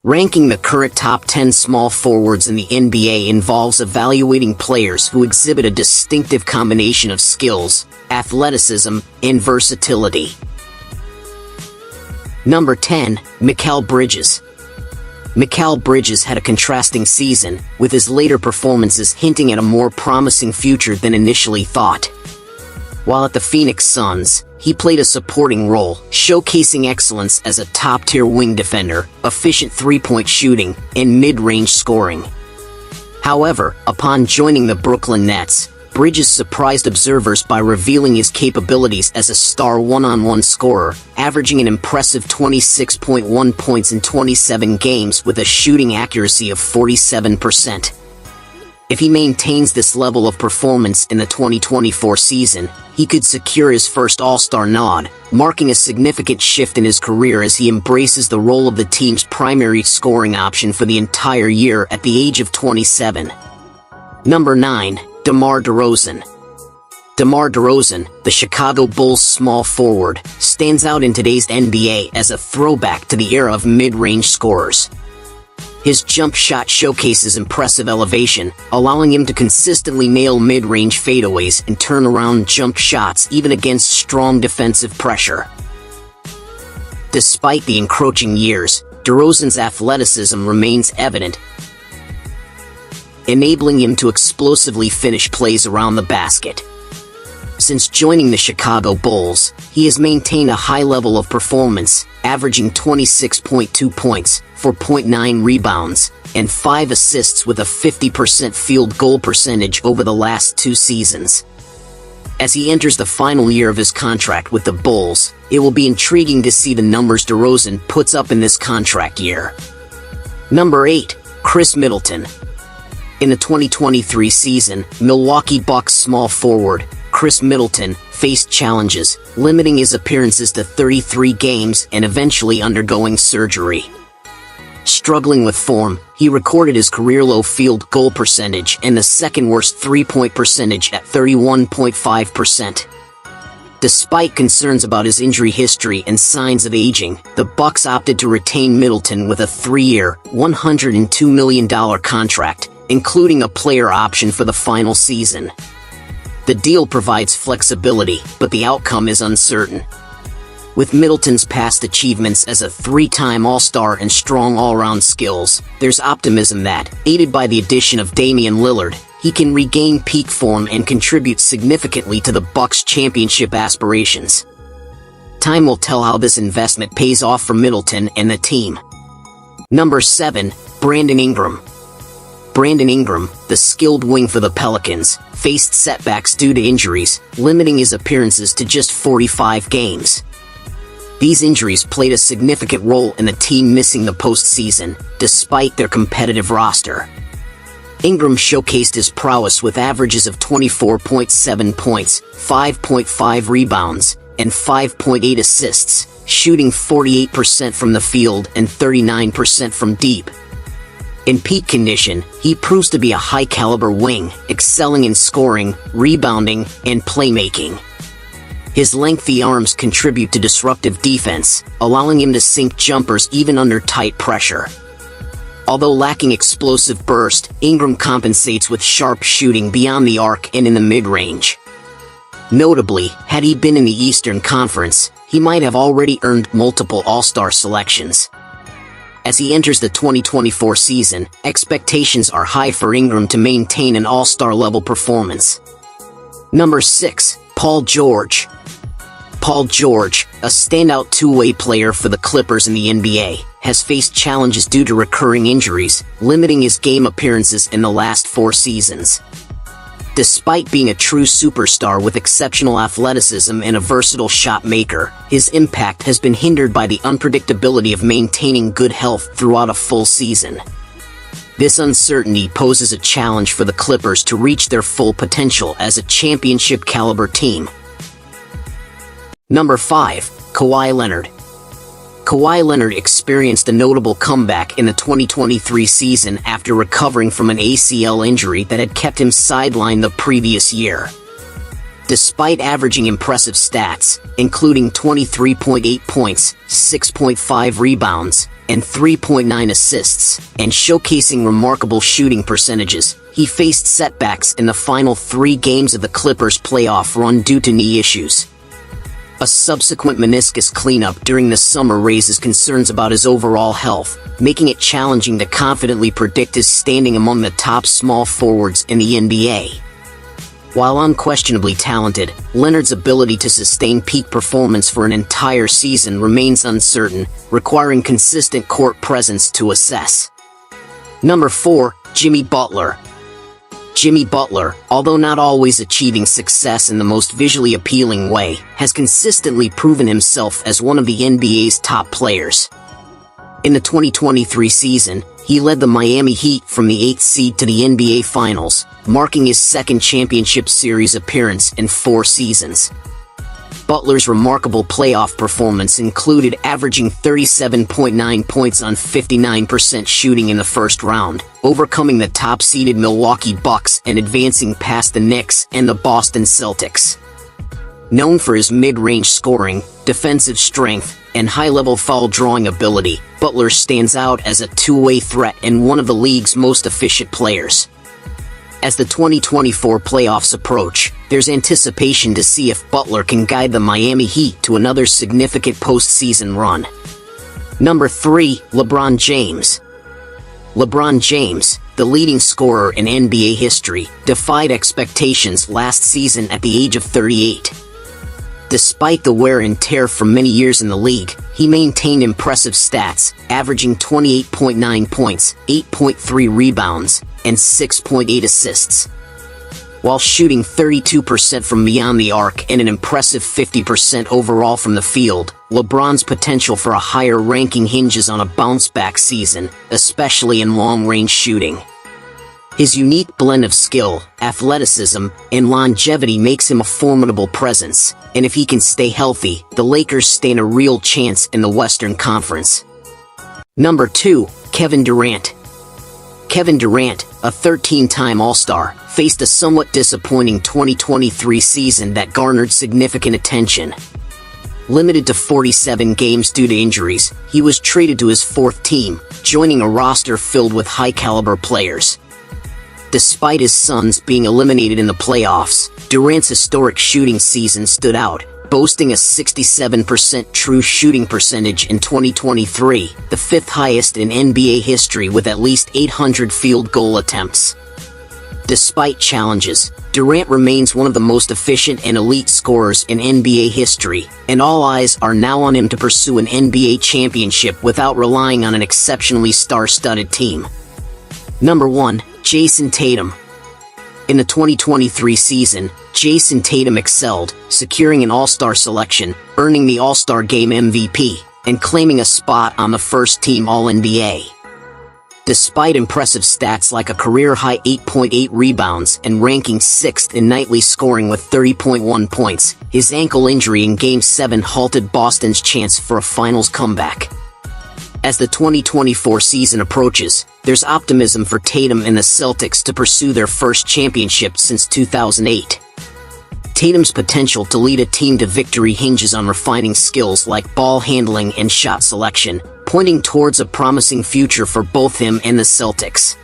Ranking the current top 10 small forwards in the NBA involves evaluating players who exhibit a distinctive combination of skills, athleticism, and versatility. Number 10, Mikal Bridges. Mikal Bridges had a contrasting season, with his later performances hinting at a more promising future than initially thought. While at the Phoenix Suns, he played a supporting role, showcasing excellence as a top-tier wing defender, efficient three-point shooting, and mid-range scoring. However, upon joining the Brooklyn Nets, Bridges surprised observers by revealing his capabilities as a star one-on-one scorer, averaging an impressive 26.1 points in 27 games with a shooting accuracy of 47%. If he maintains this level of performance in the 2024 season, he could secure his first All-Star nod, marking a significant shift in his career as he embraces the role of the team's primary scoring option for the entire year at the age of 27. Number 9, DeMar DeRozan. DeMar DeRozan, the Chicago Bulls small forward, stands out in today's NBA as a throwback to the era of mid-range scorers. His jump shot showcases impressive elevation, allowing him to consistently nail mid-range fadeaways and turn around jump shots even against strong defensive pressure. Despite the encroaching years, DeRozan's athleticism remains evident, enabling him to explosively finish plays around the basket. Since joining the Chicago Bulls, he has maintained a high level of performance, averaging 26.2 points, 4.9 rebounds, and 5 assists with a 50% field goal percentage over the last 2 seasons. As he enters the final year of his contract with the Bulls, it will be intriguing to see the numbers DeRozan puts up in this contract year. Number 8, Chris Middleton. In the 2023 season, Milwaukee Bucks small forward Chris Middleton faced challenges, limiting his appearances to 33 games and eventually undergoing surgery. Struggling with form, he recorded his career-low field goal percentage and the second-worst three-point percentage at 31.5%. Despite concerns about his injury history and signs of aging, the Bucks opted to retain Middleton with a 3-year, $102 million contract, including a player option for the final season. The deal provides flexibility, but the outcome is uncertain. With Middleton's past achievements as a 3-time All-Star and strong all-around skills, there's optimism that, aided by the addition of Damian Lillard, he can regain peak form and contribute significantly to the Bucks' championship aspirations. Time will tell how this investment pays off for Middleton and the team. Number 7, Brandon Ingram. Brandon Ingram, the skilled wing for the Pelicans, faced setbacks due to injuries, limiting his appearances to just 45 games. These injuries played a significant role in the team missing the postseason, despite their competitive roster. Ingram showcased his prowess with averages of 24.7 points, 5.5 rebounds, and 5.8 assists, shooting 48% from the field and 39% from deep. In peak condition, he proves to be a high-caliber wing, excelling in scoring, rebounding, and playmaking. His lengthy arms contribute to disruptive defense, allowing him to sink jumpers even under tight pressure. Although lacking explosive burst, Ingram compensates with sharp shooting beyond the arc and in the mid-range. Notably, had he been in the Eastern Conference, he might have already earned multiple All-Star selections. As he enters the 2024 season, expectations are high for Ingram to maintain an All-Star level performance. Number 6, Paul George. Paul George, a standout two-way player for the Clippers in the NBA, has faced challenges due to recurring injuries, limiting his game appearances in the last 4 seasons. Despite being a true superstar with exceptional athleticism and a versatile shot maker, his impact has been hindered by the unpredictability of maintaining good health throughout a full season. This uncertainty poses a challenge for the Clippers to reach their full potential as a championship-caliber team. Number 5, Kawhi Leonard. Kawhi Leonard experienced a notable comeback in the 2023 season after recovering from an ACL injury that had kept him sidelined the previous year. Despite averaging impressive stats, including 23.8 points, 6.5 rebounds, and 3.9 assists, and showcasing remarkable shooting percentages. He faced setbacks in the final 3 games of the Clippers' playoff run due to knee issues. A subsequent meniscus cleanup during the summer raises concerns about his overall health, making it challenging to confidently predict his standing among the top small forwards in the NBA. While unquestionably talented, Leonard's ability to sustain peak performance for an entire season remains uncertain, requiring consistent court presence to assess. Number 4, Jimmy Butler. Jimmy Butler, although not always achieving success in the most visually appealing way, has consistently proven himself as one of the NBA's top players. In the 2023 season, he led the Miami Heat from the 8th seed to the NBA Finals, marking his second championship series appearance in 4 seasons. Butler's remarkable playoff performance included averaging 37.9 points on 59% shooting in the first round, overcoming the top-seeded Milwaukee Bucks and advancing past the Knicks and the Boston Celtics. Known for his mid-range scoring, defensive strength, and high-level foul-drawing ability, Butler stands out as a two-way threat and one of the league's most efficient players. As the 2024 playoffs approach, there's anticipation to see if Butler can guide the Miami Heat to another significant postseason run. Number 3, LeBron James. LeBron James, the leading scorer in NBA history, defied expectations last season at the age of 38. Despite the wear and tear from many years in the league, he maintained impressive stats, averaging 28.9 points, 8.3 rebounds, and 6.8 assists. While shooting 32% from beyond the arc and an impressive 50% overall from the field, LeBron's potential for a higher ranking hinges on a bounce-back season, especially in long-range shooting. His unique blend of skill, athleticism, and longevity makes him a formidable presence, and if he can stay healthy, the Lakers stand a real chance in the Western Conference. Number 2, Kevin Durant. Kevin Durant, a 13-time All-Star, faced a somewhat disappointing 2023 season that garnered significant attention. Limited to 47 games due to injuries, he was traded to his 4th team, joining a roster filled with high-caliber players. Despite his Suns being eliminated in the playoffs, Durant's historic shooting season stood out, boasting a 67% true shooting percentage in 2023, the 5th highest in NBA history with at least 800 field goal attempts. Despite challenges, Durant remains one of the most efficient and elite scorers in NBA history, and all eyes are now on him to pursue an NBA championship without relying on an exceptionally star-studded team. Number 1, Jason Tatum. In the 2023 season, Jason Tatum excelled, securing an All-Star selection, earning the All-Star Game MVP, and claiming a spot on the first-team All-NBA. Despite impressive stats like a career-high 8.8 rebounds and ranking 6th in nightly scoring with 30.1 points, his ankle injury in Game 7 halted Boston's chance for a finals comeback. As the 2024 season approaches, there's optimism for Tatum and the Celtics to pursue their first championship since 2008. Tatum's potential to lead a team to victory hinges on refining skills like ball handling and shot selection, pointing towards a promising future for both him and the Celtics.